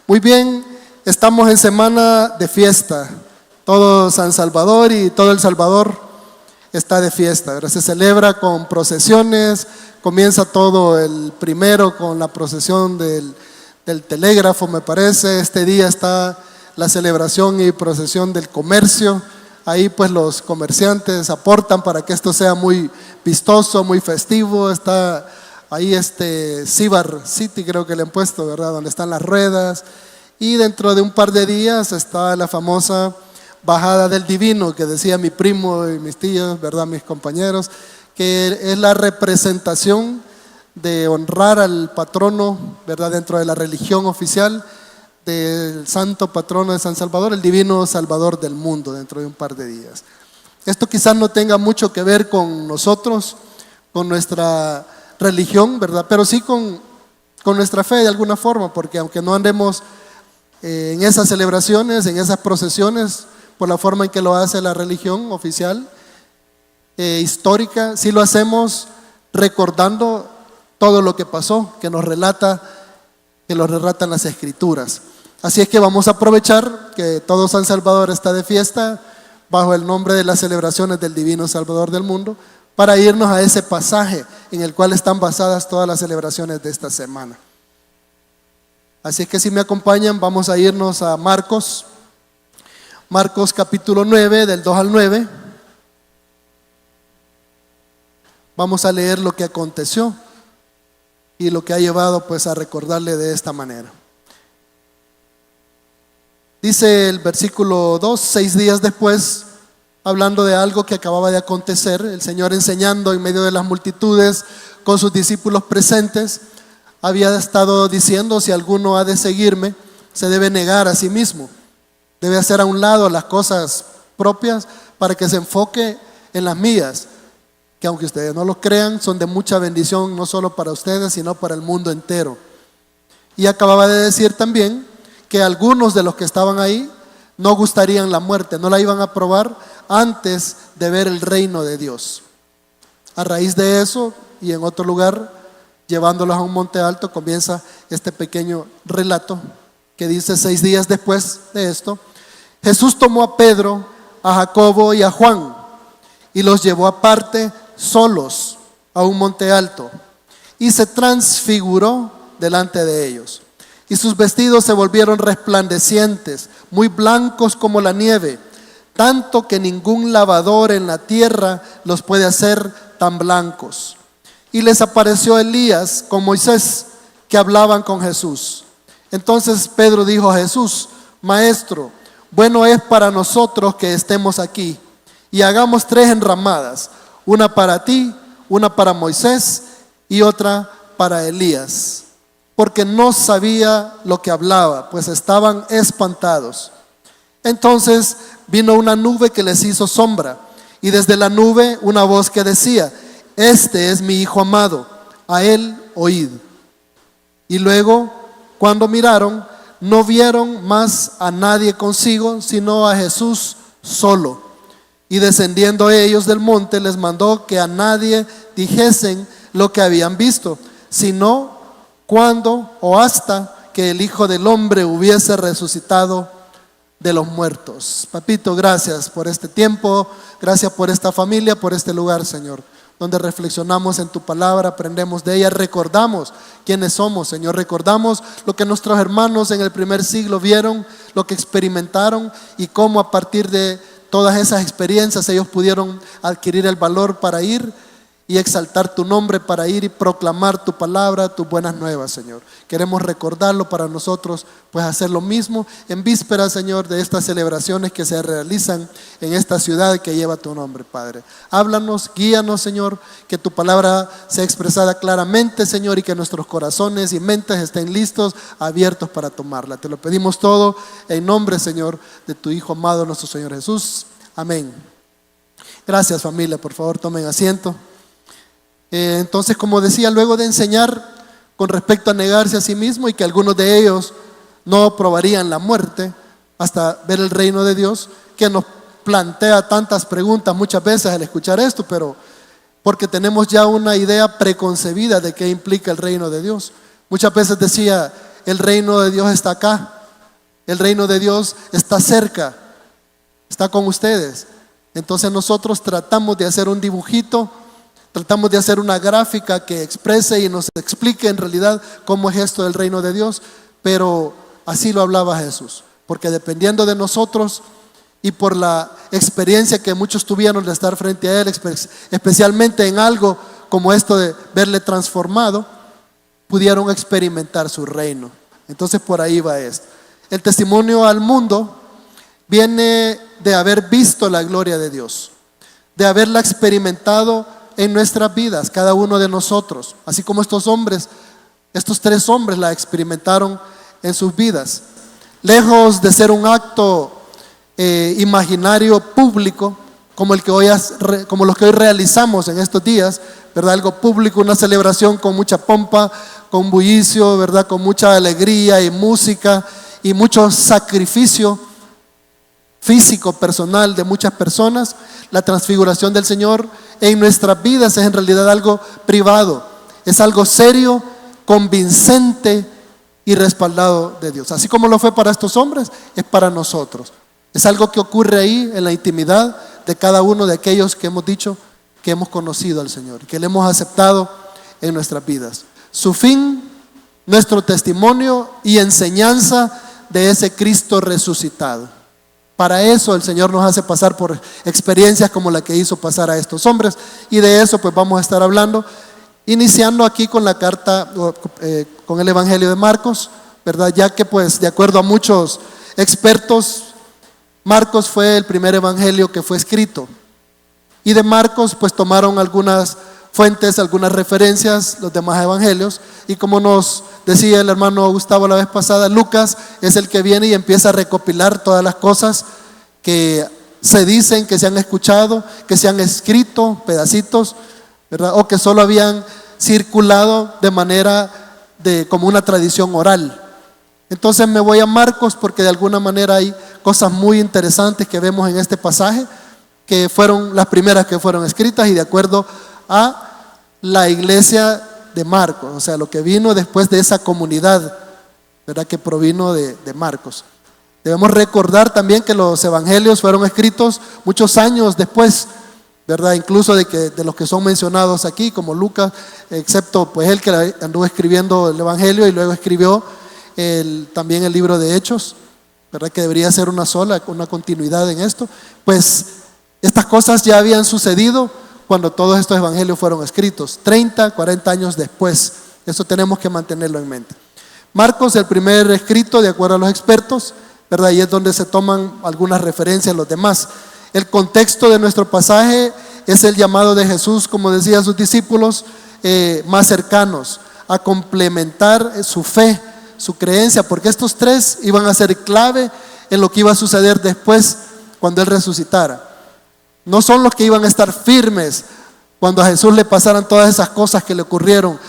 Muy bien, estamos en semana de fiesta. Todo San Salvador y todo El Salvador está de fiesta, ¿verdad? Se celebra con procesiones, comienza todo el primero con la procesión del telégrafo, me parece. Este día está la celebración y procesión del comercio. Ahí pues los comerciantes aportan para que esto sea muy vistoso, muy festivo. Está ahí Cibar City, creo que le han puesto, ¿verdad? Donde están las ruedas. Y dentro de un par de días está la famosa Bajada del Divino, que decía mi primo y mis tíos, ¿verdad? Mis compañeros, que es la representación de honrar al patrono, ¿verdad? Dentro de la religión oficial del santo patrono de San Salvador, el divino Salvador del mundo, dentro de un par de días. Esto quizás no tenga mucho que ver con nosotros, con nuestra religión, ¿verdad? Pero sí con nuestra fe de alguna forma, porque aunque no andemos en esas celebraciones, en esas procesiones, por la forma en que lo hace la religión oficial, histórica, sí lo hacemos recordando todo lo que pasó, que lo relatan las Escrituras. Así es que vamos a aprovechar que todo San Salvador está de fiesta bajo el nombre de las celebraciones del Divino Salvador del mundo, para irnos a ese pasaje en el cual están basadas todas las celebraciones de esta semana. Así es que si me acompañan, vamos a irnos a Marcos capítulo 9, del 2 al 9. Vamos a leer lo que aconteció y lo que ha llevado pues a recordarle de esta manera. Dice el versículo 2: 6 días después, hablando de algo que acababa de acontecer, el Señor enseñando en medio de las multitudes con sus discípulos presentes, había estado diciendo: si alguno ha de seguirme, se debe negar a sí mismo, debe hacer a un lado las cosas propias para que se enfoque en las mías, que aunque ustedes no lo crean, son de mucha bendición, no solo para ustedes, sino para el mundo entero. Y acababa de decir también que algunos de los que estaban ahí no gustarían la muerte, no la iban a probar antes de ver el reino de Dios. A raíz de eso, y en otro lugar, llevándolos a un monte alto, comienza este pequeño relato que dice: 6 días después de esto, Jesús tomó a Pedro, a Jacobo y a Juan y los llevó aparte solos a un monte alto, y se transfiguró delante de ellos. Y sus vestidos se volvieron resplandecientes, muy blancos como la nieve, tanto que ningún lavador en la tierra los puede hacer tan blancos. Y les apareció Elías con Moisés, que hablaban con Jesús. Entonces Pedro dijo a Jesús: Maestro, bueno es para nosotros que estemos aquí, y hagamos 3 enramadas, una para ti, una para Moisés y otra para Elías. Porque no sabía lo que hablaba, pues estaban espantados. Entonces vino una nube que les hizo sombra, y desde la nube una voz que decía: Este es mi Hijo amado, a él oíd. Y luego, cuando miraron, no vieron más a nadie consigo, sino a Jesús solo. Y descendiendo ellos del monte, les mandó que a nadie dijesen lo que habían visto, sino cuando o hasta que el Hijo del Hombre hubiese resucitado de los muertos. Papito, gracias por este tiempo, gracias por esta familia, por este lugar, Señor, donde reflexionamos en tu palabra, aprendemos de ella, recordamos quiénes somos, Señor, recordamos lo que nuestros hermanos en el primer siglo vieron, lo que experimentaron, y cómo a partir de todas esas experiencias ellos pudieron adquirir el valor para ir y exaltar tu nombre, para ir y proclamar tu palabra, tus buenas nuevas, Señor. Queremos recordarlo para nosotros, pues hacer lo mismo en vísperas, Señor, de estas celebraciones que se realizan en esta ciudad que lleva tu nombre, Padre. Háblanos, guíanos, Señor, que tu palabra sea expresada claramente, Señor, y que nuestros corazones y mentes estén listos, abiertos para tomarla. Te lo pedimos todo en nombre, Señor, de tu Hijo amado, nuestro Señor Jesús. Amén. Gracias, familia, por favor tomen asiento. Entonces, como decía, luego de enseñar con respecto a negarse a sí mismo, y que algunos de ellos no probarían la muerte hasta ver el reino de Dios, que nos plantea tantas preguntas muchas veces al escuchar esto, pero porque tenemos ya una idea preconcebida de qué implica el reino de Dios. Muchas veces decía: el reino de Dios está acá, El reino de Dios está cerca, está con ustedes. Entonces nosotros tratamos de hacer un dibujito, tratamos de hacer una gráfica que exprese y nos explique en realidad cómo es esto del reino de Dios, pero así lo hablaba Jesús, porque dependiendo de nosotros y por la experiencia que muchos tuvieron de estar frente a Él, especialmente en algo como esto de verle transformado, pudieron experimentar su reino. Entonces por ahí va esto. El testimonio al mundo viene de haber visto la gloria de Dios, de haberla experimentado en nuestras vidas, cada uno de nosotros, así como estos tres hombres la experimentaron en sus vidas. Lejos de ser un acto imaginario público, como los que hoy realizamos en estos días, ¿verdad? Algo público, una celebración con mucha pompa, con bullicio, ¿verdad? Con mucha alegría y música y mucho sacrificio físico, personal de muchas personas. La transfiguración del Señor en nuestras vidas es en realidad algo privado, es algo serio, convincente y respaldado de Dios. Así como lo fue para estos hombres, es para nosotros. Es algo que ocurre ahí en la intimidad de cada uno de aquellos que hemos dicho que hemos conocido al Señor, que le hemos aceptado en nuestras vidas. Su fin, nuestro testimonio y enseñanza de ese Cristo resucitado. Para eso el Señor nos hace pasar por experiencias como la que hizo pasar a estos hombres, y de eso pues vamos a estar hablando, iniciando aquí con la carta, con el Evangelio de Marcos, ¿verdad? Ya que pues de acuerdo a muchos expertos, Marcos fue el primer evangelio que fue escrito, y de Marcos pues tomaron algunas fuentes, algunas referencias, los demás evangelios, y como nos decía el hermano Gustavo la vez pasada, Lucas es el que viene y empieza a recopilar todas las cosas que se dicen, que se han escuchado, que se han escrito, pedacitos, ¿verdad? O que solo habían circulado de manera como una tradición oral. Entonces me voy a Marcos porque de alguna manera hay cosas muy interesantes que vemos en este pasaje, que fueron las primeras que fueron escritas y de acuerdo a la iglesia de Marcos, o sea, lo que vino después de esa comunidad, ¿verdad? Que provino de Marcos. Debemos recordar también que los evangelios fueron escritos muchos años después, ¿verdad? Incluso de los que son mencionados aquí, como Lucas, excepto pues él que anduvo escribiendo el evangelio y luego escribió también el libro de Hechos, ¿verdad? Que debería ser una continuidad en esto. Pues estas cosas ya habían sucedido cuando todos estos evangelios fueron escritos, 30, 40 años después. Eso tenemos que mantenerlo en mente. Marcos, el primer escrito, de acuerdo a los expertos, ¿verdad? Y es donde se toman algunas referencias a los demás. El contexto de nuestro pasaje es el llamado de Jesús, como decía a sus discípulos más cercanos, a complementar su fe, su creencia, porque estos tres iban a ser clave en lo que iba a suceder después cuando Él resucitara. No son los que iban a estar firmes cuando a Jesús le pasaran todas esas cosas que le ocurrieron,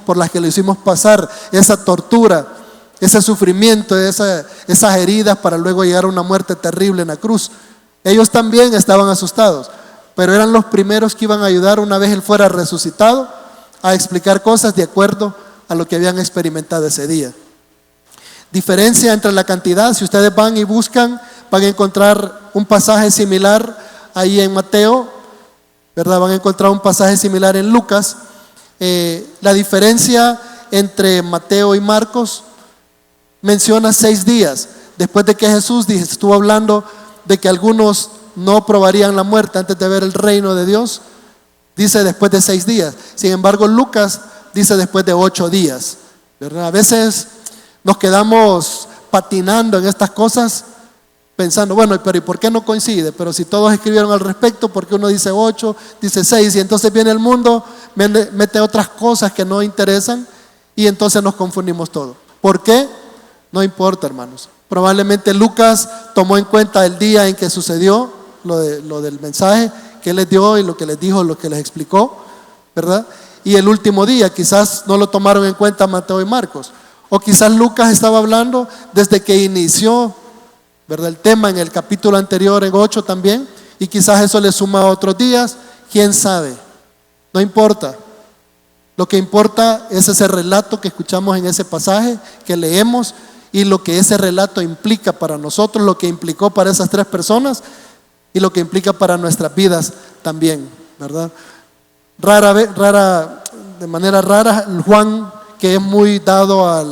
por las que lo hicimos pasar, esa tortura, ese sufrimiento, esas heridas para luego llegar a una muerte terrible en la cruz. Ellos también estaban asustados, pero eran los primeros que iban a ayudar una vez Él fuera resucitado a explicar cosas de acuerdo a lo que habían experimentado ese día. Diferencia entre la cantidad, si ustedes van y buscan, van a encontrar un pasaje similar ahí en Mateo, ¿verdad? Van a encontrar un pasaje similar en Lucas. La diferencia entre Mateo y Marcos menciona 6 días. Después de que Jesús estuvo hablando de que algunos no probarían la muerte antes de ver el reino de Dios, dice después de 6 días. Sin embargo, Lucas dice después de 8 días, ¿verdad? A veces nos quedamos patinando en estas cosas, pensando, bueno, pero ¿y por qué no coincide? Pero si todos escribieron al respecto, ¿por qué uno dice 8, dice 6? Y entonces viene el mundo, mete otras cosas que no interesan y entonces nos confundimos todo. ¿Por qué? No importa, hermanos. Probablemente Lucas tomó en cuenta el día en que sucedió lo del mensaje que Él les dio y lo que les dijo, lo que les explicó, ¿verdad? Y el último día, quizás no lo tomaron en cuenta Mateo y Marcos. O quizás Lucas estaba hablando desde que inició, ¿verdad? El tema en el capítulo anterior, en 8 también, y quizás eso le suma a otros días, quién sabe, no importa. Lo que importa es ese relato que escuchamos en ese pasaje, que leemos y lo que ese relato implica para nosotros, lo que implicó para esas tres personas y lo que implica para nuestras vidas también, ¿verdad? De manera rara, Juan, que es muy dado a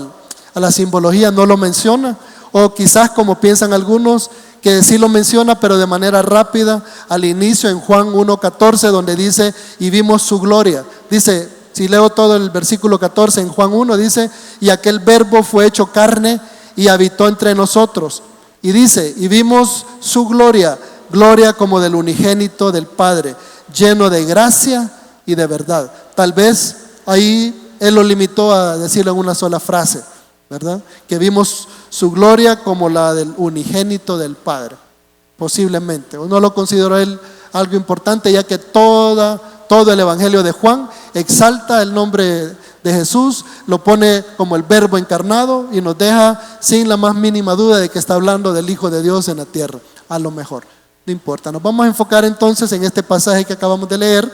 la simbología, no lo menciona, o quizás como piensan algunos, que sí lo menciona, pero de manera rápida, al inicio en Juan 1:14, donde dice, y vimos su gloria. Dice, si leo todo el versículo 14 en Juan 1, dice, y aquel verbo fue hecho carne y habitó entre nosotros. Y dice, y vimos su gloria, gloria como del unigénito del Padre, lleno de gracia y de verdad. Tal vez ahí él lo limitó a decirlo en una sola frase, ¿verdad? Que vimos su gloria como la del unigénito del Padre, posiblemente. No lo consideró él algo importante, ya que todo el Evangelio de Juan exalta el nombre de Jesús, lo pone como el verbo encarnado y nos deja sin la más mínima duda de que está hablando del Hijo de Dios en la tierra. A lo mejor, no importa. Nos vamos a enfocar entonces en este pasaje que acabamos de leer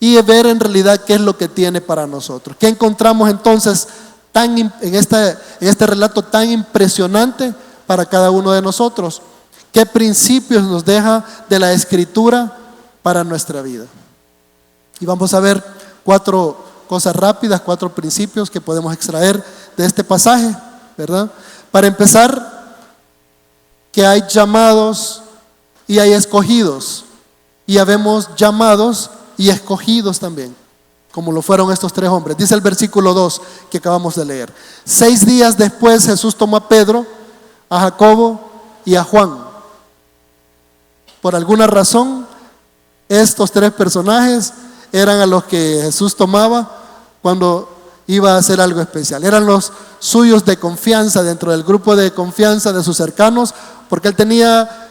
y ver en realidad qué es lo que tiene para nosotros. ¿Qué encontramos entonces en este relato tan impresionante para cada uno de nosotros? ¿Qué principios nos deja de la Escritura para nuestra vida? Y vamos a ver 4 cosas rápidas, 4 principios que podemos extraer de este pasaje, ¿verdad? Para empezar, que hay llamados y hay escogidos, y habemos llamados y escogidos también, como lo fueron estos 3 hombres. Dice el versículo 2 que acabamos de leer: 6 días después Jesús tomó a Pedro, a Jacobo y a Juan. Por alguna razón, estos 3 personajes eran a los que Jesús tomaba cuando iba a hacer algo especial. Eran los suyos de confianza, dentro del grupo de confianza de sus cercanos, porque él tenía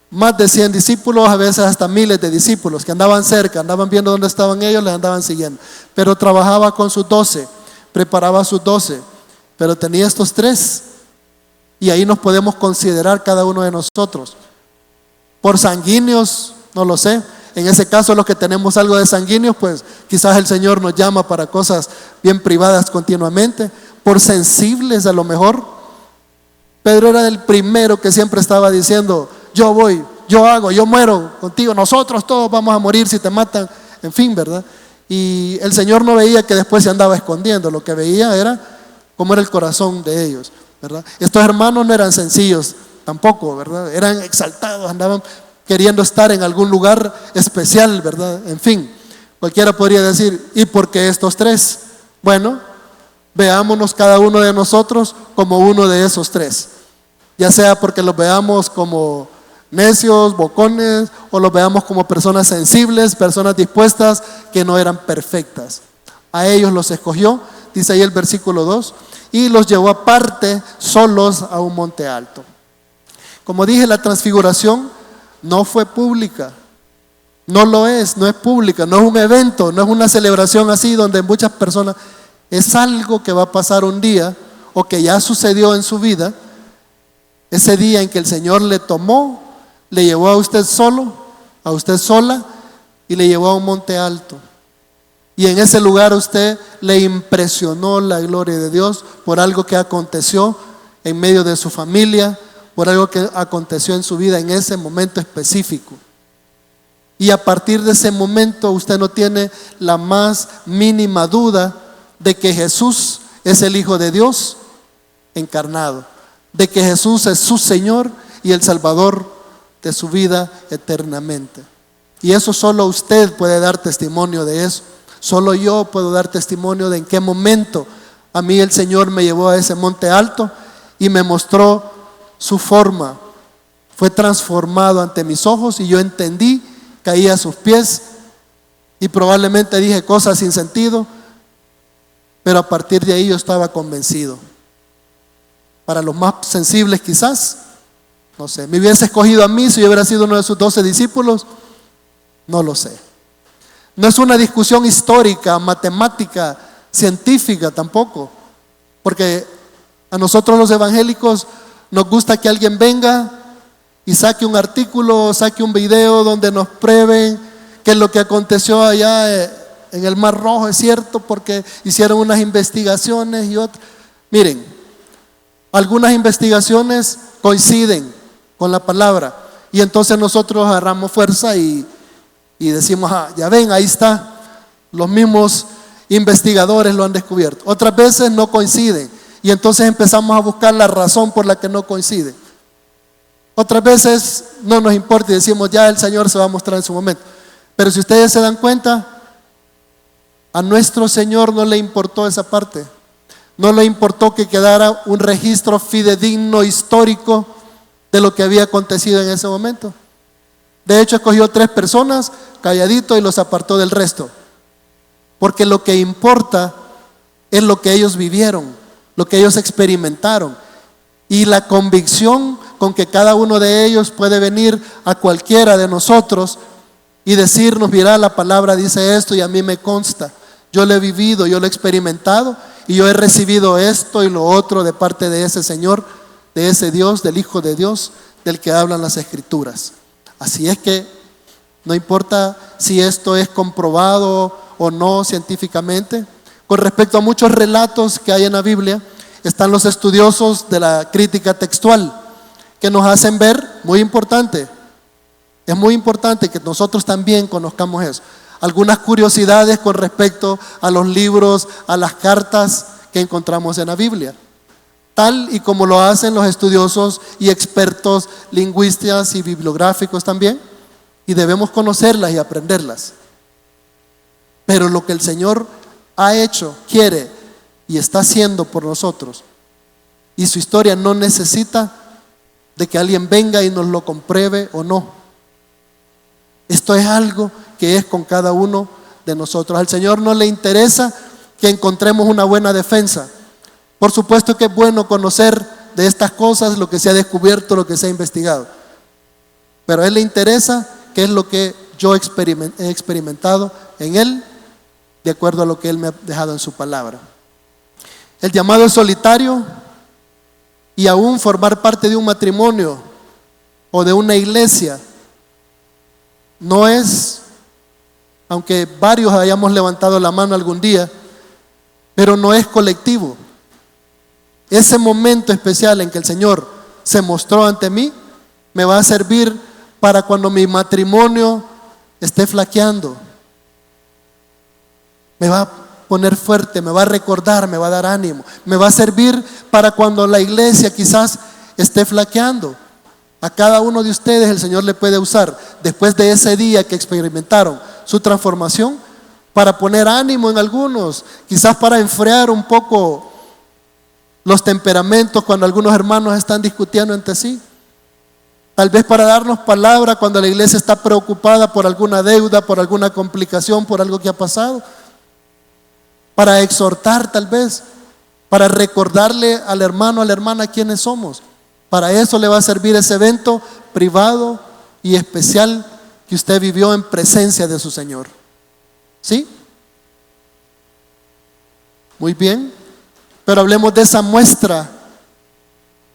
más de 100 discípulos, a veces hasta miles de discípulos que andaban cerca, andaban viendo dónde estaban ellos, les andaban siguiendo. Pero trabajaba con sus 12, preparaba sus 12, pero tenía estos 3, y ahí nos podemos considerar cada uno de nosotros. Por sanguíneos, no lo sé. En ese caso, los que tenemos algo de sanguíneos, pues quizás el Señor nos llama para cosas bien privadas continuamente. Por sensibles, a lo mejor. Pedro era el primero que siempre estaba diciendo: yo voy, yo hago, yo muero contigo, nosotros todos vamos a morir si te matan, en fin, ¿verdad? Y el Señor no veía que después se andaba escondiendo, lo que veía era cómo era el corazón de ellos, ¿verdad? Estos hermanos no eran sencillos tampoco, ¿verdad? Eran exaltados, andaban queriendo estar en algún lugar especial, ¿verdad? En fin, cualquiera podría decir, ¿y por qué estos 3? Bueno, veámonos cada uno de nosotros como uno de esos 3, ya sea porque los veamos como necios, bocones, o los veamos como personas sensibles, personas dispuestas, que no eran perfectas. A ellos los escogió, dice ahí el versículo 2, y los llevó aparte solos a un monte alto. Como dije, la transfiguración no fue pública, no lo es, no es pública, no es un evento, no es una celebración así donde muchas personas, es algo que va a pasar un día o que ya sucedió en su vida, ese día en que el Señor le tomó, le llevó a usted solo, a usted sola, y le llevó a un monte alto. Y en ese lugar a usted le impresionó la gloria de Dios por algo que aconteció en medio de su familia, por algo que aconteció en su vida en ese momento específico. Y a partir de ese momento usted no tiene la más mínima duda de que Jesús es el Hijo de Dios encarnado, de que Jesús es su Señor y el Salvador de su vida eternamente. Y eso solo usted puede dar testimonio de eso. Solo yo puedo dar testimonio de en qué momento a mí el Señor me llevó a ese monte alto y me mostró su forma. Fue transformado ante mis ojos y yo entendí, caí a sus pies y probablemente dije cosas sin sentido, pero a partir de ahí yo estaba convencido. Para los más sensibles quizás, no sé, me hubiese escogido a mí si yo hubiera sido uno de sus 12 discípulos, no lo sé. No es una discusión histórica, matemática, científica tampoco, porque a nosotros los evangélicos nos gusta que alguien venga y saque un artículo, saque un video donde nos prueben que lo que aconteció allá en el Mar Rojo es cierto porque hicieron unas investigaciones y otras. Miren, Algunas investigaciones coinciden con la palabra y entonces nosotros agarramos fuerza y decimos, ya ven, ahí está, los mismos investigadores lo han descubierto. Otras veces no coinciden y entonces empezamos a buscar la razón por la que no coinciden. Otras veces no nos importa y decimos, ya el Señor se va a mostrar en su momento. Pero si ustedes se dan cuenta, a nuestro Señor no le importó esa parte. No le importó que quedara un registro fidedigno, histórico, de lo que había acontecido en ese momento. De hecho, escogió 3 personas, calladito, y los apartó del resto. Porque lo que importa es lo que ellos vivieron, lo que ellos experimentaron. Y la convicción con que cada uno de ellos puede venir a cualquiera de nosotros y decirnos, mira, la palabra dice esto y a mí me consta. Yo lo he vivido, yo lo he experimentado y yo he recibido esto y lo otro de parte de ese Señor, de ese Dios, del Hijo de Dios, del que hablan las Escrituras. Así es que no importa si esto es comprobado o no científicamente. Con respecto a muchos relatos que hay en la Biblia, están los estudiosos de la crítica textual, que nos hacen ver, muy importante, es muy importante que nosotros también conozcamos eso. Algunas curiosidades con respecto a los libros, a las cartas que encontramos en la Biblia, tal y como lo hacen los estudiosos y expertos lingüistas y bibliográficos también, y debemos conocerlas y aprenderlas. Pero lo que el Señor ha hecho, quiere y está haciendo por nosotros, y su historia no necesita de que alguien venga y nos lo compruebe o no. Esto es algo que es con cada uno de nosotros. Al Señor no le interesa que encontremos una buena defensa. Por supuesto que es bueno conocer de estas cosas lo que se ha descubierto, lo que se ha investigado, pero a Él le interesa qué es lo que yo he experimentado en Él, de acuerdo a lo que Él me ha dejado en su palabra. El llamado es solitario, y aún formar parte de un matrimonio o de una iglesia no es, aunque varios hayamos levantado la mano algún día, pero no es colectivo. Ese momento especial en que el Señor se mostró ante mí me va a servir para cuando mi matrimonio esté flaqueando. Me va a poner fuerte, me va a recordar, me va a dar ánimo. Me va a servir para cuando la iglesia quizás esté flaqueando. A cada uno de ustedes el Señor le puede usar después de ese día que experimentaron su transformación para poner ánimo en algunos, quizás para enfriar un poco los temperamentos cuando algunos hermanos están discutiendo entre sí. Tal vez para darnos palabra cuando la iglesia está preocupada por alguna deuda, por alguna complicación, por algo que ha pasado. Para exhortar tal vez, para recordarle al hermano, a la hermana quiénes somos. Para eso le va a servir ese evento privado y especial que usted vivió en presencia de su Señor. ¿Sí? Muy bien. Pero hablemos de esa muestra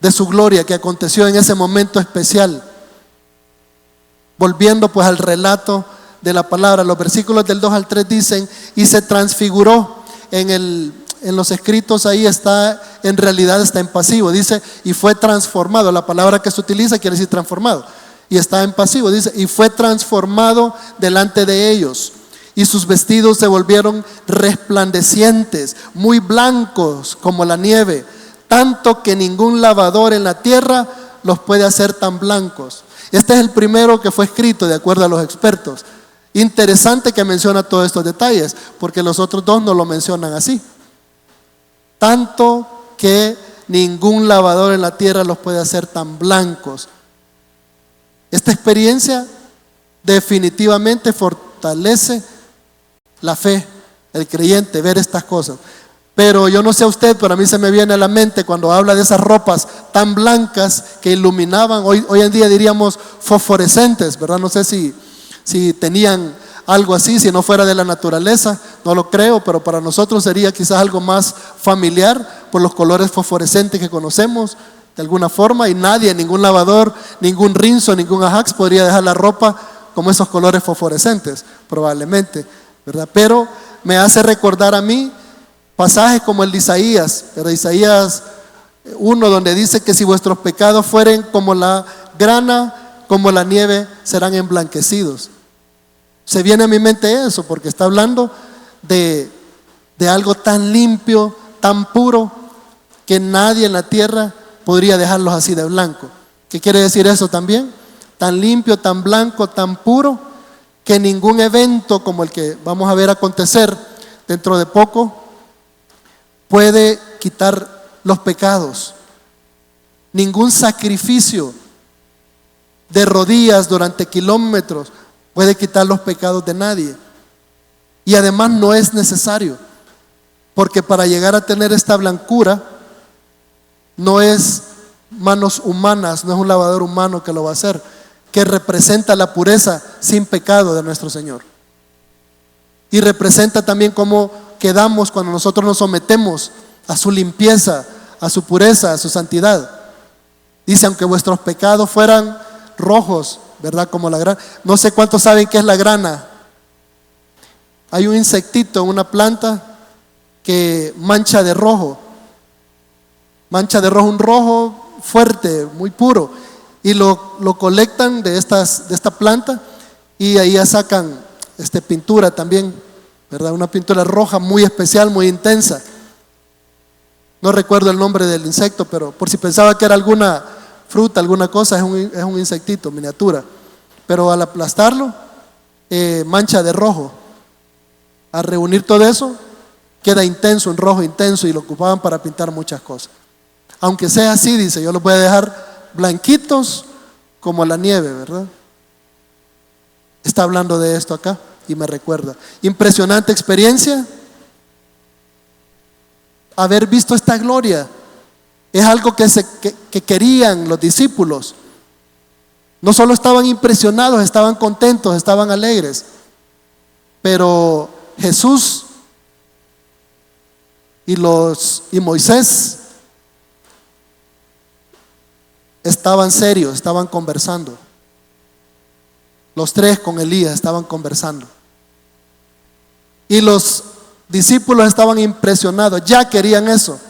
de su gloria que aconteció en ese momento especial. Volviendo pues al relato de la palabra, los versículos del 2 al 3 dicen, y se transfiguró. En los escritos ahí está, en realidad está en pasivo, dice, y fue transformado. La palabra que se utiliza quiere decir transformado, y está en pasivo, dice, y fue transformado delante de ellos, y sus vestidos se volvieron resplandecientes, muy blancos como la nieve, tanto que ningún lavador en la tierra los puede hacer tan blancos. Este es el primero que fue escrito de acuerdo a los expertos. Interesante que menciona todos estos detalles, porque los otros dos no lo mencionan así. Tanto que ningún lavador en la tierra los puede hacer tan blancos. Esta experiencia definitivamente fortalece la fe, el creyente, ver estas cosas. Pero yo no sé a usted, pero a mí se me viene a la mente cuando habla de esas ropas tan blancas que iluminaban, hoy en día diríamos fosforescentes, ¿verdad? No sé si tenían algo así, si no fuera de la naturaleza, no lo creo, pero para nosotros sería quizás algo más familiar por los colores fosforescentes que conocemos de alguna forma, y nadie, ningún lavador, ningún rinzo, ningún Ajax podría dejar la ropa como esos colores fosforescentes, probablemente, ¿verdad? Pero me hace recordar a mí pasajes como el de Isaías, ¿verdad? Isaías 1 donde dice que si vuestros pecados fueren como la grana, como la nieve, serán emblanquecidos. Se viene a mi mente eso, porque está hablando de algo tan limpio, tan puro, que nadie en la tierra podría dejarlos así de blanco. ¿Qué quiere decir eso también? Tan limpio, tan blanco, tan puro, que ningún evento como el que vamos a ver acontecer dentro de poco puede quitar los pecados. Ningún sacrificio de rodillas durante kilómetros puede quitar los pecados de nadie. Y además no es necesario, porque para llegar a tener esta blancura no es manos humanas, no es un lavador humano que lo va a hacer, que representa la pureza sin pecado de nuestro Señor. Y representa también cómo quedamos cuando nosotros nos sometemos a su limpieza, a su pureza, a su santidad. Dice, aunque vuestros pecados fueran rojos, ¿verdad? Como la grana. No sé cuántos saben qué es la grana. Hay un insectito en una planta que mancha de rojo, un rojo fuerte, muy puro, y lo colectan de esta planta, y ahí ya sacan pintura también, ¿verdad? Una pintura roja muy especial, muy intensa. No recuerdo el nombre del insecto, pero por si pensaba que era alguna fruta, alguna cosa, es un insectito, miniatura. Pero al aplastarlo, mancha de rojo. Al reunir todo eso, queda intenso, un rojo intenso, y lo ocupaban para pintar muchas cosas. Aunque sea así, dice, yo los voy a dejar blanquitos como la nieve, ¿verdad? Está hablando de esto acá y me recuerda. Impresionante experiencia. Haber visto esta gloria es algo que querían los discípulos. No solo estaban impresionados, estaban contentos, estaban alegres. Pero Jesús y Moisés estaban serios, estaban conversando. Los tres con Elías estaban conversando. Y los discípulos estaban impresionados, ya querían eso.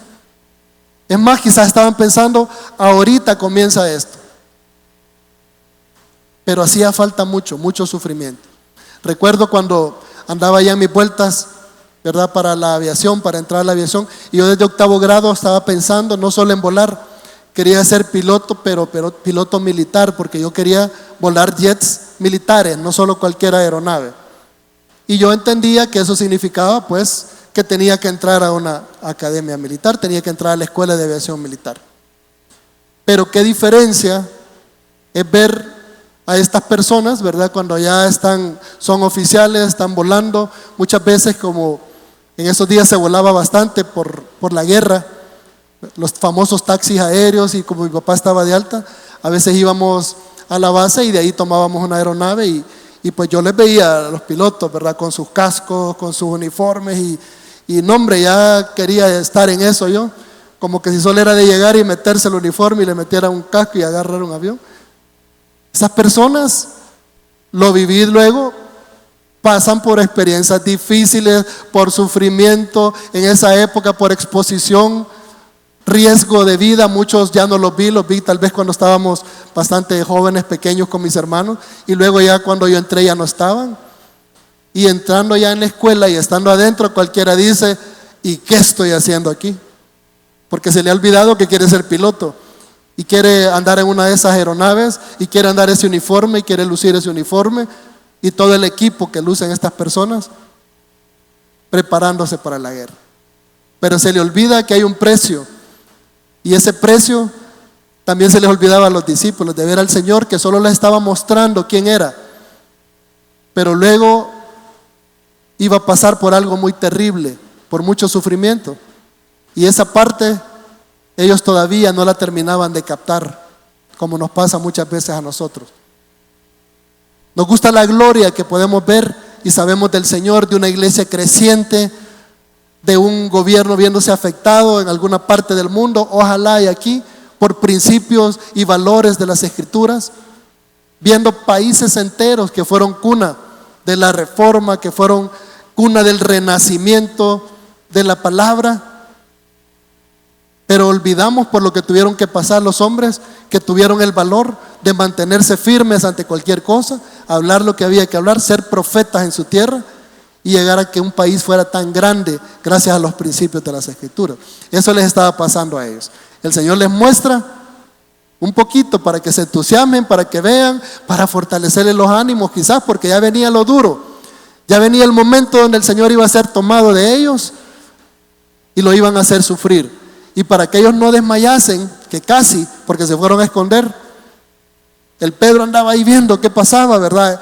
Es más, quizás estaban pensando, ahorita comienza esto. Pero hacía falta mucho sufrimiento. Recuerdo cuando andaba ya en mis vueltas, ¿verdad? Para la aviación, para entrar a la aviación, y yo desde 8º grado estaba pensando no solo en volar, quería ser piloto, pero piloto militar, porque yo quería volar jets militares, no solo cualquier aeronave. Y yo entendía que eso significaba pues que tenía que entrar a una academia militar, tenía que entrar a la escuela de aviación militar. Pero qué diferencia es ver a estas personas, ¿verdad? Cuando ya son oficiales, están volando, muchas veces, como en esos días se volaba bastante por la guerra, los famosos taxis aéreos, y como mi papá estaba de alta, a veces íbamos a la base y de ahí tomábamos una aeronave, y pues yo les veía a los pilotos, ¿verdad? Con sus cascos, con sus uniformes, y no, hombre, ya quería estar en eso yo, como que si solo era de llegar y meterse el uniforme y le metiera un casco y agarrar un avión. Esas personas, lo viví luego, pasan por experiencias difíciles, por sufrimiento, en esa época por exposición, riesgo de vida. Muchos ya no los vi tal vez cuando estábamos bastante jóvenes, pequeños, con mis hermanos, y luego ya cuando yo entré ya no estaban. Y entrando ya en la escuela y estando adentro, cualquiera dice, ¿y qué estoy haciendo aquí? Porque se le ha olvidado que quiere ser piloto y quiere andar en una de esas aeronaves y quiere andar ese uniforme y quiere lucir ese uniforme, y todo el equipo que lucen estas personas preparándose para la guerra. Pero se le olvida que hay un precio, y ese precio también se les olvidaba a los discípulos, de ver al Señor que solo les estaba mostrando quién era, pero luego iba a pasar por algo muy terrible, por mucho sufrimiento, y esa parte ellos todavía no la terminaban de captar, como nos pasa muchas veces a nosotros. Nos gusta la gloria que podemos ver y sabemos del Señor, de una iglesia creciente, de un gobierno viéndose afectado en alguna parte del mundo, ojalá y aquí, por principios y valores de las Escrituras, viendo países enteros que fueron cuna de la reforma, que fueron cuna del renacimiento de la palabra. Pero olvidamos por lo que tuvieron que pasar los hombres que tuvieron el valor de mantenerse firmes ante cualquier cosa, hablar lo que había que hablar, ser profetas en su tierra y llegar a que un país fuera tan grande gracias a los principios de las Escrituras. Eso les estaba pasando a ellos. El Señor les muestra un poquito para que se entusiasmen, para que vean, para fortalecerles los ánimos quizás, porque ya venía lo duro. Ya venía el momento donde el Señor iba a ser tomado de ellos y lo iban a hacer sufrir. Y para que ellos no desmayasen, que casi, porque se fueron a esconder, el Pedro andaba ahí viendo qué pasaba, ¿verdad?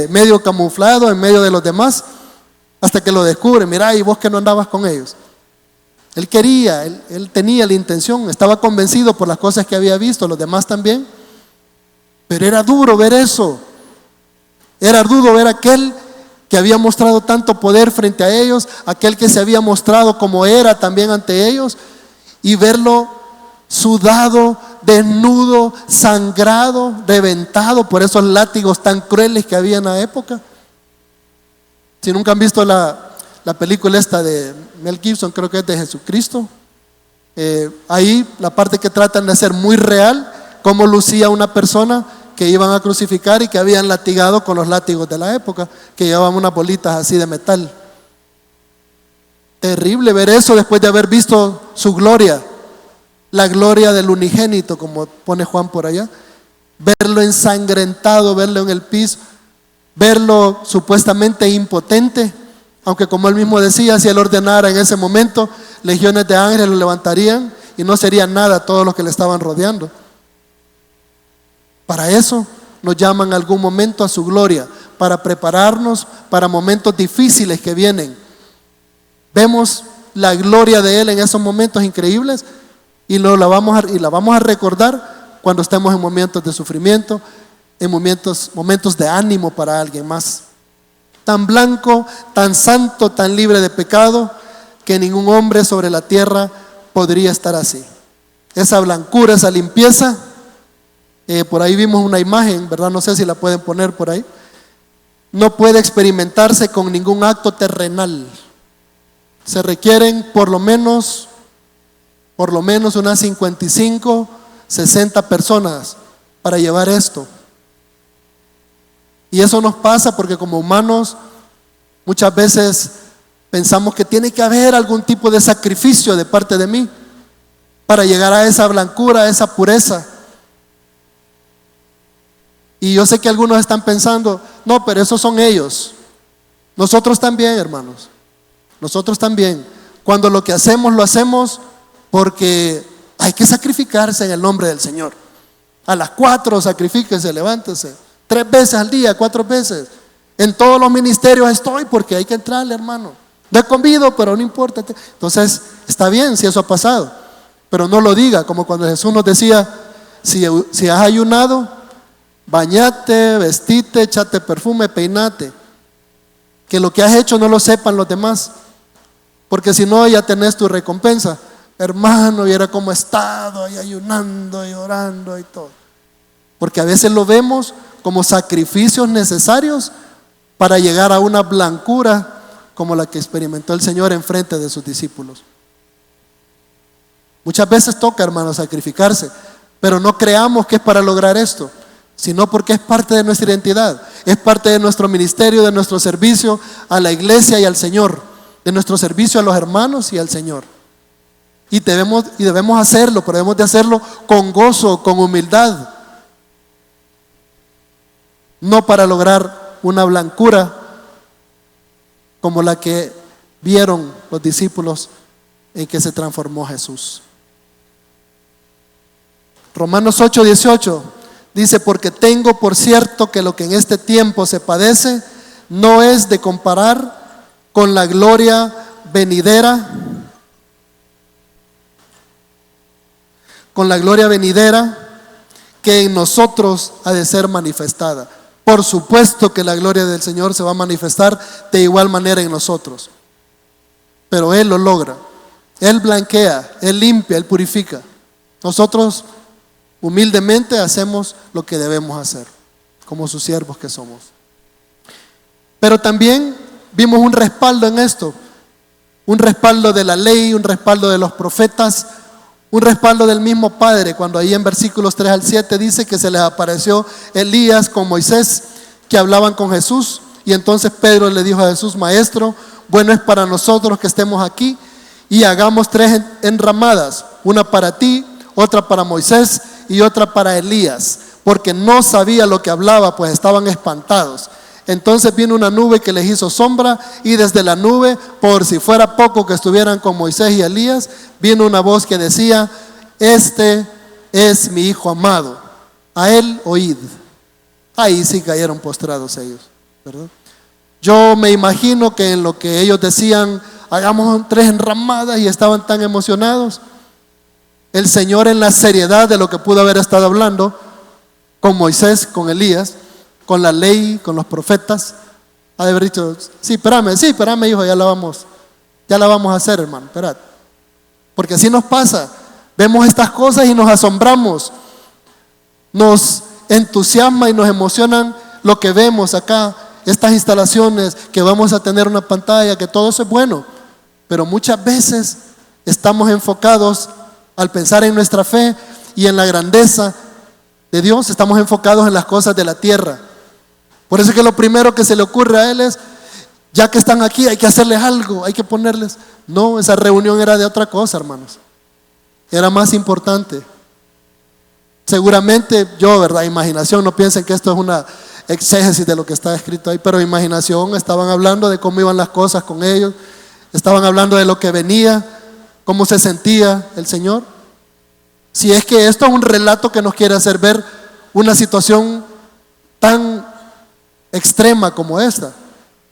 Medio camuflado en medio de los demás, hasta que lo descubre. Mira, y vos que no andabas con ellos. Él quería, él tenía la intención, estaba convencido por las cosas que había visto, los demás también. Pero era duro ver eso. Era duro ver aquel que había mostrado tanto poder frente a ellos, aquel que se había mostrado como era también ante ellos, y verlo sudado, desnudo, sangrado, reventado por esos látigos tan crueles que había en la época. Si nunca han visto la película esta de Mel Gibson, creo que es de Jesucristo, ahí la parte que tratan de hacer muy real, cómo lucía una persona que iban a crucificar y que habían latigado con los látigos de la época, que llevaban unas bolitas así de metal. Terrible ver eso después de haber visto su gloria, la gloria del unigénito, como pone Juan por allá. Verlo ensangrentado, verlo en el piso, verlo supuestamente impotente, aunque como él mismo decía, si él ordenara en ese momento, legiones de ángeles lo levantarían y no serían nada todos los que le estaban rodeando. Para eso nos llaman en algún momento a su gloria, para prepararnos para momentos difíciles que vienen. Vemos la gloria de Él en esos momentos increíbles y la vamos a recordar cuando estemos en momentos de sufrimiento, en momentos de ánimo para alguien más. Tan blanco, tan santo, tan libre de pecado, que ningún hombre sobre la tierra podría estar así. Esa blancura, esa limpieza, por ahí vimos una imagen, ¿verdad? No sé si la pueden poner por ahí. No puede experimentarse con ningún acto terrenal. Se requieren por lo menos unas 55, 60 personas para llevar esto. Y eso nos pasa porque como humanos muchas veces pensamos que tiene que haber algún tipo de sacrificio de parte de mí para llegar a esa blancura, a esa pureza. Y yo sé que algunos están pensando, no, pero esos son ellos. Nosotros también, hermanos. Nosotros también. Cuando lo que hacemos, lo hacemos porque hay que sacrificarse en el nombre del Señor. A las 4 sacrifíquese, levántese. 3 veces al día, 4 veces. En todos los ministerios estoy porque hay que entrarle, hermano. No he comido, pero no importa. Entonces, está bien si eso ha pasado, pero no lo diga, como cuando Jesús nos decía, si has ayunado, bañate, vestite, échate perfume, peinate. Que lo que has hecho no lo sepan los demás, porque si no ya tenés tu recompensa. Hermano, viera cómo he estado ahí ayunando y orando y todo. Porque a veces lo vemos como sacrificios necesarios para llegar a una blancura como la que experimentó el Señor en frente de sus discípulos. Muchas veces toca, hermano, sacrificarse, pero no creamos que es para lograr esto, sino porque es parte de nuestra identidad, es parte de nuestro ministerio, de nuestro servicio a la iglesia y al Señor, de nuestro servicio a los hermanos y al Señor. Y debemos hacerlo, pero debemos de hacerlo con gozo, con humildad, no para lograr una blancura como la que vieron los discípulos en que se transformó Jesús. Romanos 8:18 dice, porque tengo por cierto que lo que en este tiempo se padece no es de comparar con la gloria venidera, que en nosotros ha de ser manifestada. Por supuesto que la gloria del Señor se va a manifestar de igual manera en nosotros, pero Él lo logra, Él blanquea, Él limpia, Él purifica. Nosotros humildemente hacemos lo que debemos hacer, como sus siervos que somos. Pero también vimos un respaldo en esto, un respaldo de la ley, un respaldo de los profetas, Un respaldo del mismo Padre, cuando ahí en versículos 3 al 7 dice que se les apareció Elías con Moisés, que hablaban con Jesús. Y entonces Pedro le dijo a Jesús: Maestro, bueno es para nosotros que estemos aquí y hagamos 3 enramadas, una para ti, otra para Moisés y otra para Elías, porque no sabía lo que hablaba, pues estaban espantados. Entonces vino una nube que les hizo sombra, y desde la nube, por si fuera poco que estuvieran con Moisés y Elías, vino una voz que decía: Este es mi Hijo amado, a él oíd. Ahí sí cayeron postrados ellos, ¿verdad? Yo me imagino que en lo que ellos decían, hagamos 3 enramadas, y estaban tan emocionados, el Señor, en la seriedad de lo que pudo haber estado hablando con Moisés, con Elías, con la ley, con los profetas, ha de haber dicho: sí, espérame, hijo, ya la vamos a hacer, hermano, espérate. Porque así nos pasa, vemos estas cosas y nos asombramos, nos entusiasma y nos emocionan lo que vemos acá, estas instalaciones, que vamos a tener una pantalla, que todo eso es bueno, pero muchas veces estamos enfocados, al pensar en nuestra fe y en la grandeza de Dios, estamos enfocados en las cosas de la tierra. Por eso es que lo primero que se le ocurre a él es: ya que están aquí, hay que hacerles algo, hay que ponerles. No, esa reunión era de otra cosa, hermanos, era más importante. Seguramente yo, ¿verdad? Imaginación, no piensen que esto es una exégesis de lo que está escrito ahí, pero imaginación, estaban hablando de cómo iban las cosas con ellos, estaban hablando de lo que venía, cómo se sentía el Señor. Si es que esto es un relato que nos quiere hacer ver una situación tan extrema como esta,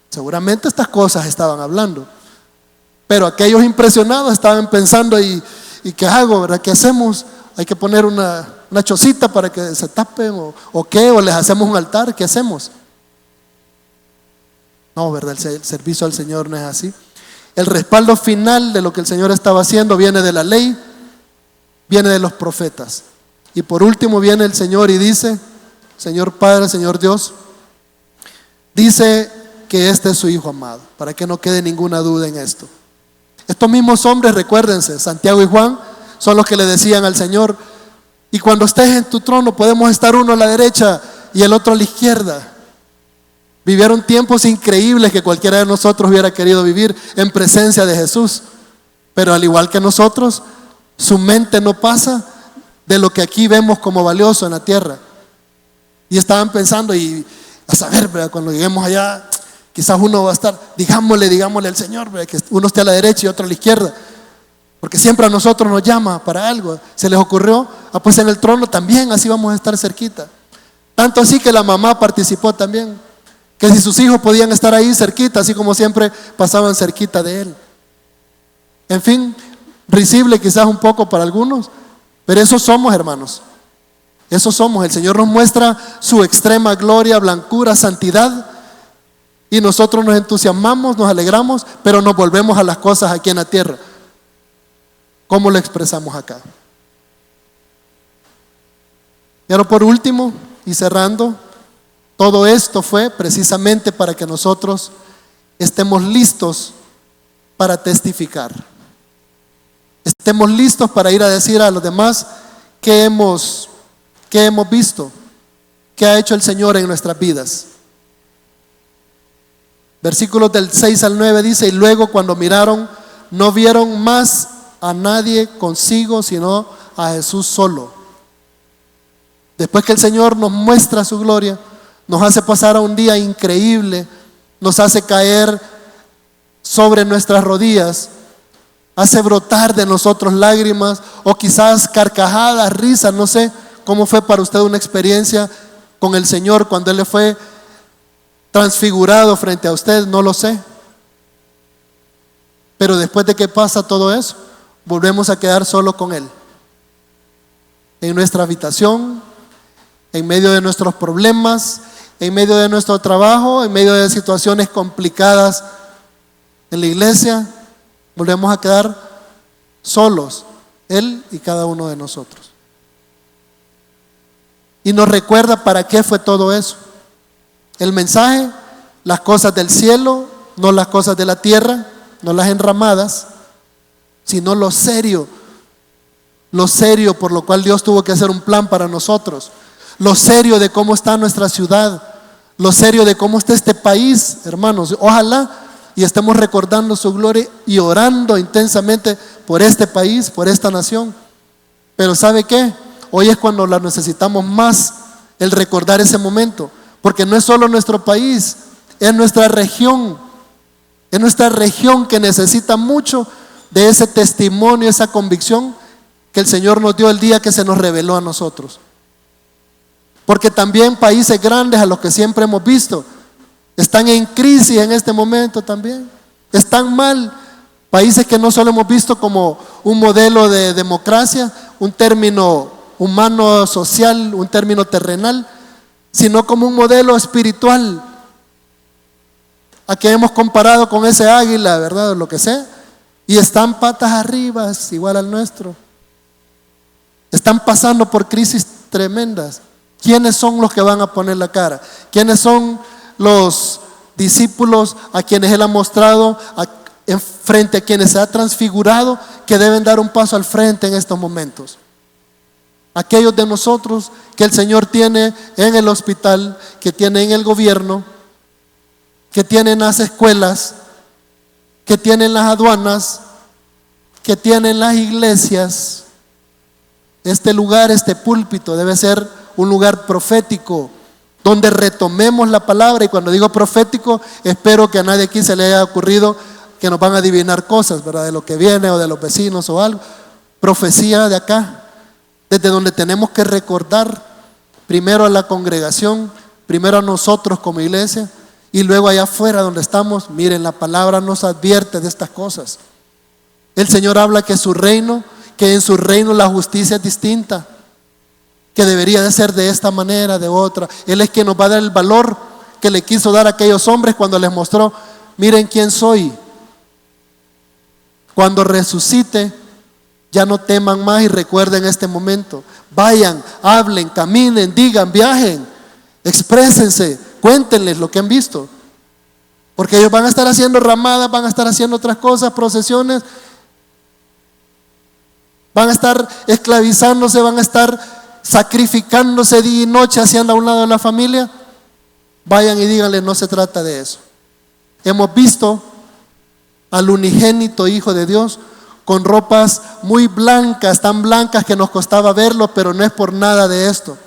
seguramente estas cosas estaban hablando, pero aquellos impresionados estaban pensando: ¿y qué hago, verdad? ¿Qué hacemos? Hay que poner una chocita para que se tapen, o qué, o les hacemos un altar, ¿qué hacemos? No, verdad, el servicio al Señor no es así. El respaldo final de lo que el Señor estaba haciendo viene de la ley, viene de los profetas, y por último viene el Señor y dice: Señor Padre, Señor Dios, dice que este es su Hijo amado, para que no quede ninguna duda en esto. Estos mismos hombres, recuérdense, Santiago y Juan, son los que le decían al Señor: y cuando estés en tu trono, podemos estar uno a la derecha y el otro a la izquierda. Vivieron tiempos increíbles que cualquiera de nosotros hubiera querido vivir en presencia de Jesús, pero al igual que nosotros, su mente no pasa de lo que aquí vemos como valioso en la tierra. Y estaban pensando: y a saber, ¿verdad? Cuando lleguemos allá, quizás uno va a estar, digámosle al Señor, ¿verdad? Que uno esté a la derecha y otro a la izquierda, porque siempre a nosotros nos llama para algo. Se les ocurrió: pues en el trono también, así vamos a estar cerquita. Tanto así que la mamá participó también, que si sus hijos podían estar ahí cerquita, así como siempre pasaban cerquita de él. En fin, risible quizás un poco para algunos, pero eso somos, hermanos. Eso somos. El Señor nos muestra su extrema gloria, blancura, santidad, y nosotros nos entusiasmamos, nos alegramos, pero nos volvemos a las cosas aquí en la tierra. ¿Cómo lo expresamos acá? Y ahora, por último, y cerrando, todo esto fue precisamente para que nosotros estemos listos para testificar. Estemos listos para ir a decir a los demás qué hemos visto, qué ha hecho el Señor en nuestras vidas. Versículos del 6 al 9 dice: y luego, cuando miraron, no vieron más a nadie consigo, sino a Jesús solo. Después que el Señor nos muestra su gloria, nos hace pasar a un día increíble, nos hace caer sobre nuestras rodillas, hace brotar de nosotros lágrimas, o quizás carcajadas, risas. No sé cómo fue para usted una experiencia con el Señor cuando Él le fue transfigurado frente a usted, no lo sé. Pero después de que pasa todo eso, volvemos a quedar solo con Él, en nuestra habitación, en medio de nuestros problemas, en medio de nuestro trabajo, en medio de situaciones complicadas en la iglesia. Volvemos a quedar solos, Él y cada uno de nosotros. Y nos recuerda para qué fue todo eso. El mensaje: las cosas del cielo, no las cosas de la tierra, no las enramadas, sino lo serio, lo serio por lo cual Dios tuvo que hacer un plan para nosotros, lo serio de cómo está nuestra ciudad, lo serio de cómo está este país, hermanos. Ojalá y estemos recordando su gloria y orando intensamente por este país, por esta nación. Pero ¿sabe qué? Hoy es cuando la necesitamos más, el recordar ese momento, porque no es solo nuestro país, es nuestra región que necesita mucho de ese testimonio, esa convicción que el Señor nos dio el día que se nos reveló a nosotros. Porque también países grandes a los que siempre hemos visto están en crisis en este momento también, están mal. Países que no solo hemos visto como un modelo de democracia, un término humano, social, un término terrenal, sino como un modelo espiritual, a que hemos comparado con ese águila, ¿verdad? O lo que sea, y están patas arriba, igual al nuestro. Están pasando por crisis tremendas. ¿Quiénes son los que van a poner la cara? ¿Quiénes son los discípulos a quienes Él ha mostrado, frente a quienes se ha transfigurado, que deben dar un paso al frente en estos momentos? Aquellos de nosotros que el Señor tiene en el hospital, que tiene en el gobierno, que tiene en las escuelas, que tiene en las aduanas, que tiene en las iglesias. Este lugar, este púlpito debe ser un lugar profético, donde retomemos la palabra. Y cuando digo profético, espero que a nadie aquí se le haya ocurrido que nos van a adivinar cosas, ¿verdad? De lo que viene o de los vecinos o algo. Profecía de acá, desde donde tenemos que recordar primero a la congregación, primero a nosotros como iglesia, y luego allá afuera donde estamos. Miren, la palabra nos advierte de estas cosas. El Señor habla que su reino, que en su reino la justicia es distinta, que debería de ser de esta manera, de otra. Él es quien nos va a dar el valor que le quiso dar a aquellos hombres cuando les mostró: miren quién soy. Cuando resucite, ya no teman más y recuerden este momento. Vayan, hablen, caminen, digan, viajen, exprésense, cuéntenles lo que han visto. Porque ellos van a estar haciendo ramadas, van a estar haciendo otras cosas, procesiones, van a estar esclavizándose, van a estar sacrificándose día y noche, haciendo a un lado de la familia. Vayan y díganle: no se trata de eso. Hemos visto al unigénito Hijo de Dios con ropas muy blancas, tan blancas que nos costaba verlo, pero no es por nada de esto,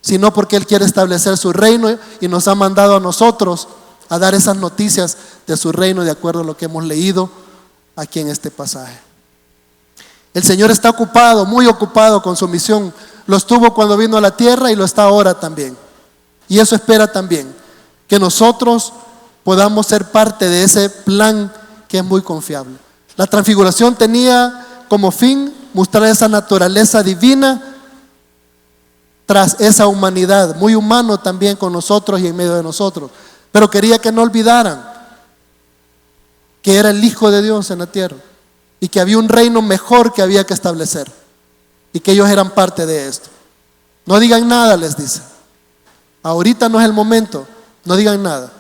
sino porque Él quiere establecer su reino y nos ha mandado a nosotros a dar esas noticias de su reino, de acuerdo a lo que hemos leído aquí en este pasaje. El Señor está ocupado, muy ocupado con su misión. Lo estuvo cuando vino a la tierra y lo está ahora también. Y eso espera también, que nosotros podamos ser parte de ese plan que es muy confiable. La transfiguración tenía como fin mostrar esa naturaleza divina tras esa humanidad, muy humano también con nosotros y en medio de nosotros. Pero quería que no olvidaran que era el Hijo de Dios en la tierra y que había un reino mejor que había que establecer y que ellos eran parte de esto. No digan nada, les dice. Ahorita no es el momento, no digan nada.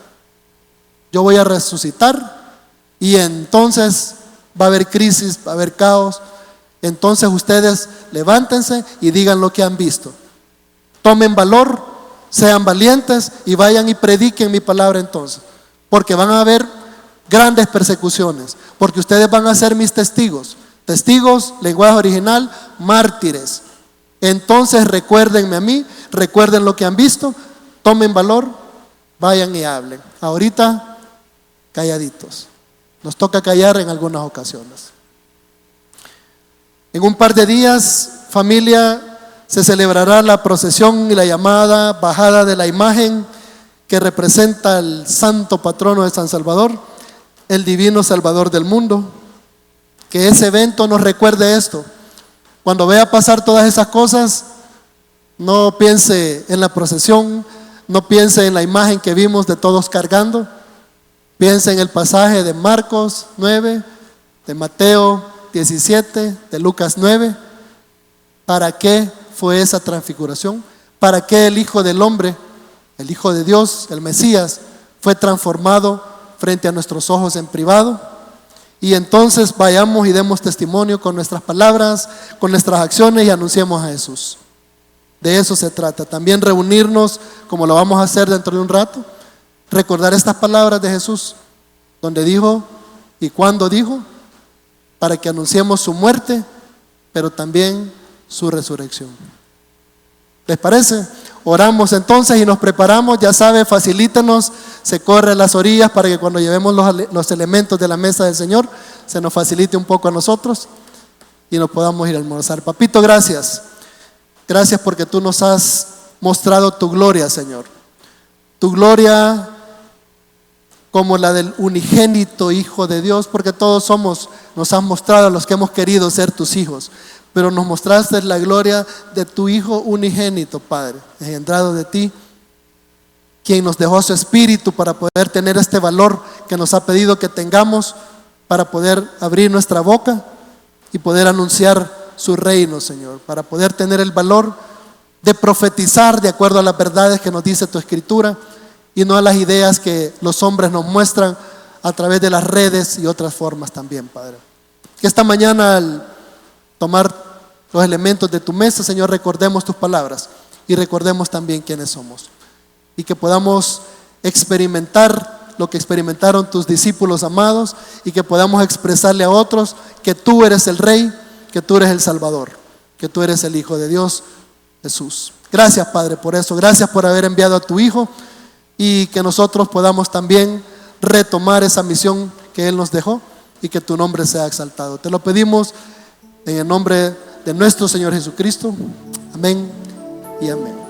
Yo voy a resucitar y entonces va a haber crisis, va a haber caos. Entonces ustedes levántense y digan lo que han visto. Tomen valor, sean valientes y vayan y prediquen mi palabra entonces. Porque van a haber grandes persecuciones, porque ustedes van a ser mis testigos. Testigos, lenguaje original, mártires. Entonces recuérdenme a mí, recuerden lo que han visto, tomen valor, vayan y hablen. Ahorita, calladitos. Nos toca callar en algunas ocasiones. En un par de días, familia, se celebrará la procesión y la llamada bajada de la imagen que representa al santo patrono de San Salvador, el divino Salvador del mundo. Que ese evento nos recuerde esto. Cuando vea pasar todas esas cosas, no piense en la procesión, no piense en la imagen que vimos de todos cargando. Piense en el pasaje de Marcos 9, de Mateo 17, de Lucas 9. ¿Para qué fue esa transfiguración? ¿Para qué el Hijo del Hombre, el Hijo de Dios, el Mesías, fue transformado frente a nuestros ojos en privado? Y entonces vayamos y demos testimonio con nuestras palabras, con nuestras acciones y anunciemos a Jesús. De eso se trata. También reunirnos, como lo vamos a hacer dentro de un rato, recordar estas palabras de Jesús, donde dijo y cuando dijo, para que anunciemos su muerte, pero también su resurrección. ¿Les parece? Oramos entonces y nos preparamos. Ya sabe, facilítenos, se corre a las orillas para que cuando llevemos los elementos de la mesa del Señor, se nos facilite un poco a nosotros y nos podamos ir a almorzar. Papito, gracias. Gracias porque tú nos has mostrado tu gloria, Señor. Tu gloria como la del unigénito Hijo de Dios, porque todos nos has mostrado a los que hemos querido ser tus hijos, pero nos mostraste la gloria de tu Hijo unigénito, Padre, engendrado de ti, quien nos dejó su Espíritu para poder tener este valor que nos ha pedido que tengamos, para poder abrir nuestra boca y poder anunciar su reino, Señor, para poder tener el valor de profetizar de acuerdo a las verdades que nos dice tu Escritura, y no a las ideas que los hombres nos muestran a través de las redes y otras formas también, Padre. Que esta mañana, al tomar los elementos de tu mesa, Señor, recordemos tus palabras y recordemos también quiénes somos, y que podamos experimentar lo que experimentaron tus discípulos amados, y que podamos expresarle a otros que tú eres el Rey, que tú eres el Salvador, que tú eres el Hijo de Dios, Jesús. Gracias, Padre, por eso. Gracias por haber enviado a tu Hijo, y que nosotros podamos también retomar esa misión que Él nos dejó, y que tu nombre sea exaltado. Te lo pedimos en el nombre de nuestro Señor Jesucristo. Amén y amén.